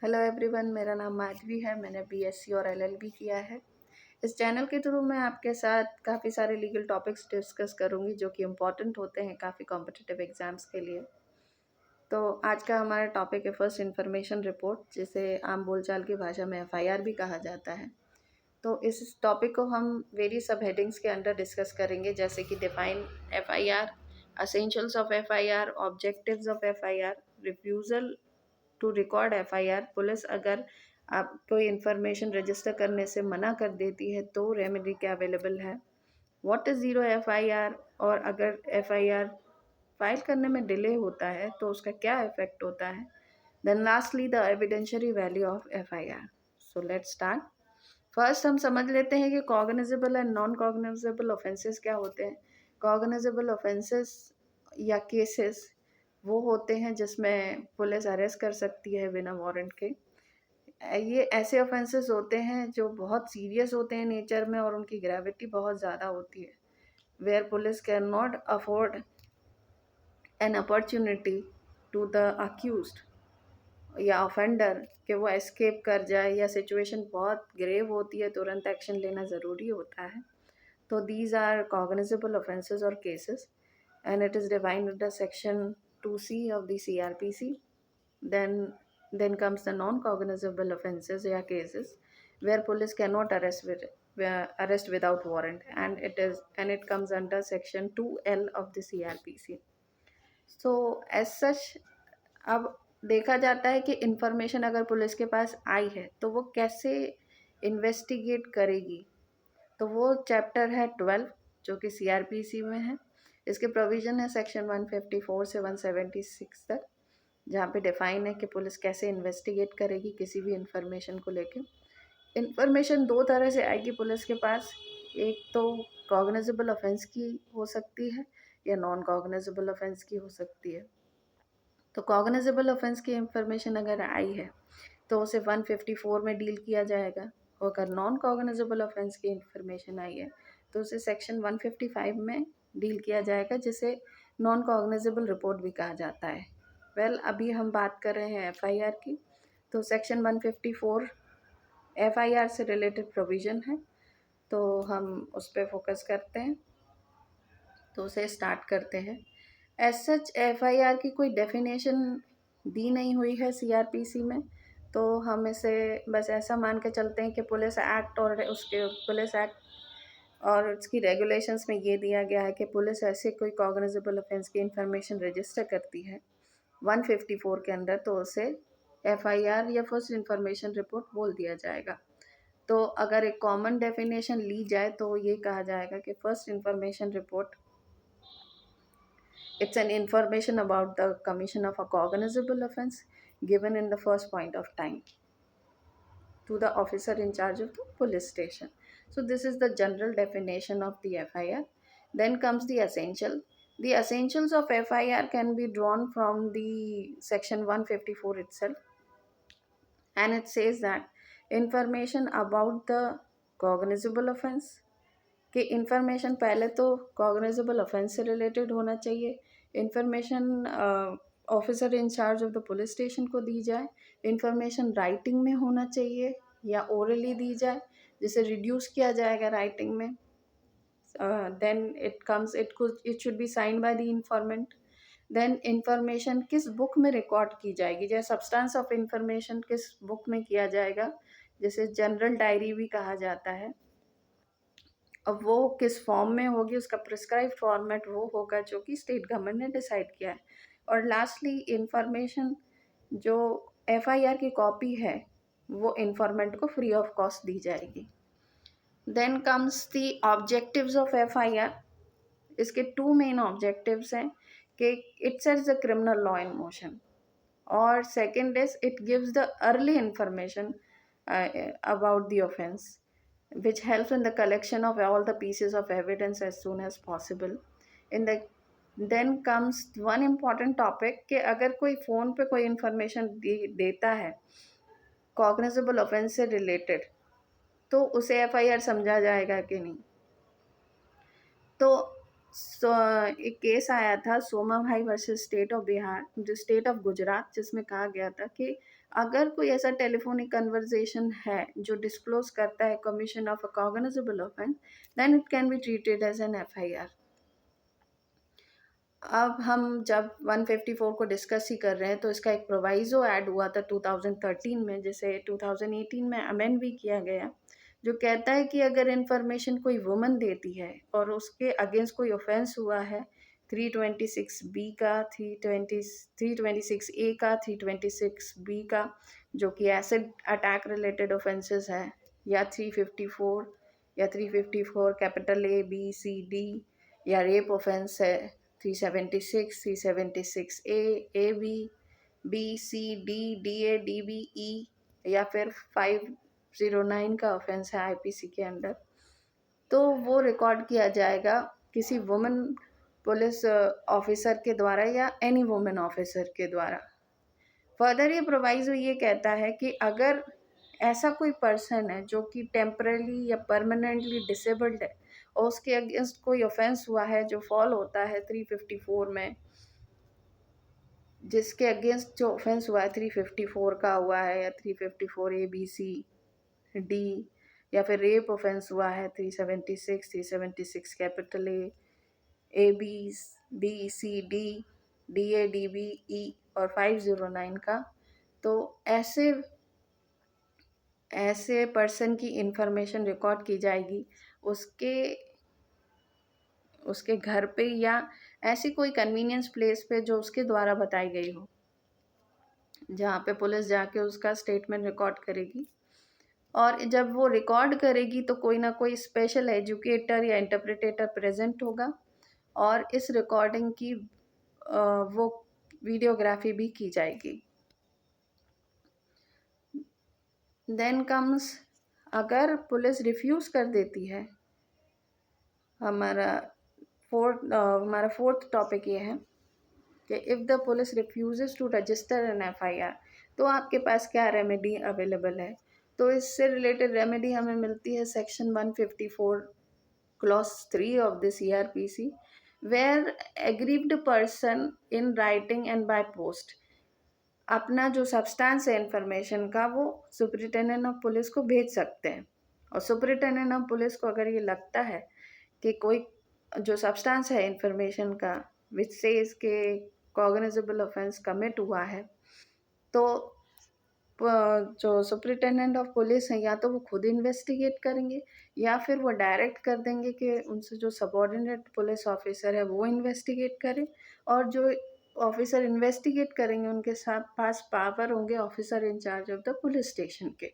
Hello everyone, मेरा नाम माधवी है। मैंने बीएससी और एलएलबी किया है। इस चैनल के थ्रू मैं आपके साथ काफ़ी सारे लीगल टॉपिक्स डिस्कस करूंगी जो कि इम्पॉर्टेंट होते हैं काफ़ी कॉम्पिटिटिव एग्जाम्स के लिए। तो आज का हमारा टॉपिक है फर्स्ट इन्फॉर्मेशन रिपोर्ट, जिसे आम बोलचाल की भाषा में एफआईआर भी कहा जाता है। तो इस टॉपिक को हम वेरियस सब हेडिंग्स के अंडर डिस्कस करेंगे, जैसे कि define FIR, essentials of FIR, objectives of FIR, refusal to record FIR. Police अगर आप कोई इन्फॉर्मेशन रजिस्टर करने से मना कर देती है तो रेमेडी क्या अवेलेबल है, व्हाट इज़ ज़ीरो एफआईआर, और अगर एफआईआर फाइल करने में डिले होता है तो उसका क्या इफेक्ट होता है। Then lastly the evidentiary value of FIR. So let's start. First हम समझ लेते हैं कि cognizable and non cognizable offences क्या होते हैं। कॉग्निजेबल ऑफेंसेस या केसेस वो होते हैं जिसमें पुलिस अरेस्ट कर सकती है बिना वारंट के। ये ऐसे ऑफेंसेस होते हैं जो बहुत सीरियस होते हैं नेचर में और उनकी ग्रेविटी बहुत ज़्यादा होती है, where police can not afford an opportunity to the accused या ऑफेंडर कि वो एस्केप कर जाए, या सिचुएशन बहुत ग्रेव होती है, तुरंत एक्शन लेना ज़रूरी होता है। तो दीज आर कॉग्निजेबल ऑफेंसेस और cases, and it is defined under section 2C of the CRPC. Then comes the non-cognizable offenses या cases where police cannot arrest without warrant, and it comes under section 2L of the CRPC. So as such, अब देखा जाता है कि information अगर police के पास आई है तो वो कैसे इन्वेस्टिगेट करेगी। तो वो चैप्टर है 12 जो कि सीआरपीसी में है। इसके प्रोविज़न है सेक्शन 154 से 176 तक, जहाँ पे डिफाइन है कि पुलिस कैसे इन्वेस्टिगेट करेगी किसी भी इंफॉर्मेशन को लेके। इंफॉर्मेशन दो तरह से आएगी पुलिस के पास, एक तो कॉग्निजेबल ऑफेंस की हो सकती है या नॉन कॉग्निजेबल ऑफेंस की हो सकती है। तो कॉग्निजेबल ऑफेंस की इंफॉर्मेशन अगर आई है तो उसे 154 में डील किया जाएगा, और अगर नॉन कॉग्निजेबल ऑफेंस की इंफॉर्मेशन आई है तो उसे सेक्शन 155 में डील किया जाएगा, जिसे नॉन कॉग्निजेबल रिपोर्ट भी कहा जाता है। अभी हम बात कर रहे हैं एफआईआर की। तो सेक्शन 154 एफआईआर से रिलेटेड प्रोविज़न है, तो हम उस पर फोकस करते हैं। तो उसे स्टार्ट करते हैं। एज सच एफआईआर की कोई डेफिनेशन दी नहीं हुई है सीआरपीसी में, तो हम इसे बस ऐसा मान के चलते हैं कि पुलिस एक्ट और उसकी रेगुलेशंस में ये दिया गया है कि पुलिस ऐसे कोई कॉग्निजेबल ऑफेंस की इंफॉर्मेशन रजिस्टर करती है 154 के अंदर तो उसे एफआईआर या फर्स्ट इंफॉर्मेशन रिपोर्ट बोल दिया जाएगा। तो अगर एक कॉमन डेफिनेशन ली जाए तो ये कहा जाएगा कि first information report, it's an information about the commission of a cognizable offense given in the first point of time to the officer in charge of the police station. So this is the general definition of the FIR. Then comes the essential. The essentials of FIR can be drawn from the section 154 itself, and it says that information about the cognizable offense, कि information पहले तो cognizable offence से related होना चाहिए। Information officer in charge of the police station को दी जाए। Information writing में होना चाहिए या ओरली दी जाए, जिसे रिड्यूस किया जाएगा राइटिंग में। Then it should be sign by the informant. Then information किस बुक में रिकॉर्ड की जाएगी, जैसे सब्सटेंस ऑफ इन्फॉर्मेशन किस बुक में किया जाएगा, जिसे जनरल डायरी भी कहा जाता है। अब वो किस फॉर्म में होगी, उसका प्रिस्क्राइब फॉर्मेट वो होगा जो कि स्टेट गवर्नमेंट ने डिसाइड किया है। और लास्टली इंफॉर्मेशन जो एफआईआर की कॉपी है वो इन्फॉर्मेंट को फ्री ऑफ कॉस्ट दी जाएगी। Then comes the objectives of FIR. इसके टू मेन ऑब्जेक्टिव्स हैं कि it sets the criminal law in motion, और second is it gives the early information about the offence, which helps in the collection of all the pieces of evidence as soon as possible. Then comes one important topic कि अगर कोई phone पे कोई information देता है cognizable offence से related तो उसे एफआईआर समझा जाएगा कि नहीं। तो एक केस आया था सोमा भाई वर्सेस स्टेट ऑफ बिहार, जो स्टेट ऑफ गुजरात, जिसमें कहा गया था कि अगर कोई ऐसा टेलीफोनिक कन्वर्सेशन है जो डिस्क्लोज करता है commission of a cognizable offence, then it can be treated as an FIR. अब हम जब 154 को डिस्कस ही कर रहे हैं तो इसका एक प्रोवाइजो ऐड हुआ था 2013 में, जिसे 2018 में अमेंड भी किया गया, जो कहता है कि अगर इंफॉर्मेशन कोई वुमन देती है और उसके अगेंस्ट कोई ऑफेंस हुआ है 326B का, 326A का, 326B का, जो कि एसिड अटैक रिलेटेड ऑफेंसेस है, या 354 या 354 capital A B C D, या रेप ऑफेंस है 376, 376A, AB, BC, DA, DBE, या फिर 509 का ऑफेंस है आईपीसी के अंडर, तो वो रिकॉर्ड किया जाएगा किसी वुमेन पुलिस ऑफिसर के द्वारा या एनी वुमेन ऑफिसर के द्वारा। फर्दर ये प्रोवाइजो ये कहता है कि अगर ऐसा कोई पर्सन है जो कि टेम्परली या परमानेंटली डिसेबल्ड है और उसके अगेंस्ट कोई ऑफेंस हुआ है जो फॉल होता है 354 में, जिसके अगेंस्ट जो ऑफेंस हुआ है 354 का हुआ है, या 354A B C D, या फिर रेप ऑफेंस हुआ है 376, 376 capital A B C D, DA DBE और 509 का, तो ऐसे पर्सन की इंफॉर्मेशन रिकॉर्ड की जाएगी उसके घर पे या ऐसी कोई कन्वीनियंस प्लेस पे जो उसके द्वारा बताई गई हो, जहाँ पे पुलिस जाके उसका स्टेटमेंट रिकॉर्ड करेगी। और जब वो रिकॉर्ड करेगी तो कोई ना कोई स्पेशल एजुकेटर या इंटरप्रिटेटर प्रेजेंट होगा और इस रिकॉर्डिंग की वो वीडियोग्राफी भी की जाएगी। देन कम्स, अगर पुलिस रिफ्यूज़ कर देती है, हमारा फोर्थ टॉपिक ये है कि if the police refuses to register an FIR, तो आपके पास क्या रेमेडी अवेलेबल है। तो इससे रिलेटेड रेमेडी हमें मिलती है section 154 clause 3 of the CRPC, where aggrieved person in writing and by post अपना जो सब्सटेंस है इंफॉर्मेशन का वो सुपरिटेंडेंट ऑफ पुलिस को भेज सकते हैं। और सुपरिटेंडेंट ऑफ पुलिस को अगर ये लगता है कि कोई जो सब्सटेंस है इंफॉर्मेशन का विच से इसके कॉग्निजेबल ऑफेंस कमिट हुआ है, तो जो सुपरिटेंडेंट ऑफ पुलिस है या तो वो खुद इन्वेस्टिगेट करेंगे या फिर वो डायरेक्ट कर देंगे कि उनसे जो सबऑर्डिनेट पुलिस ऑफिसर है वो इन्वेस्टिगेट करे, और जो ऑफिसर इन्वेस्टिगेट करेंगे उनके साथ पास पावर होंगे officer in-charge of the police station के।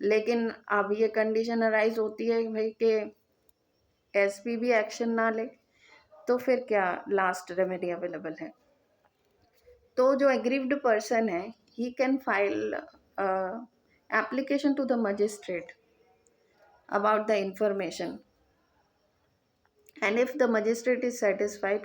लेकिन अब ये कंडीशन अराइज होती है भाई कि एसपी भी एक्शन ना ले, तो फिर क्या लास्ट रेमेडी अवेलेबल है। तो जो एग्रीव्ड पर्सन है he can file application to the magistrate about the information, and if the magistrate is satisfied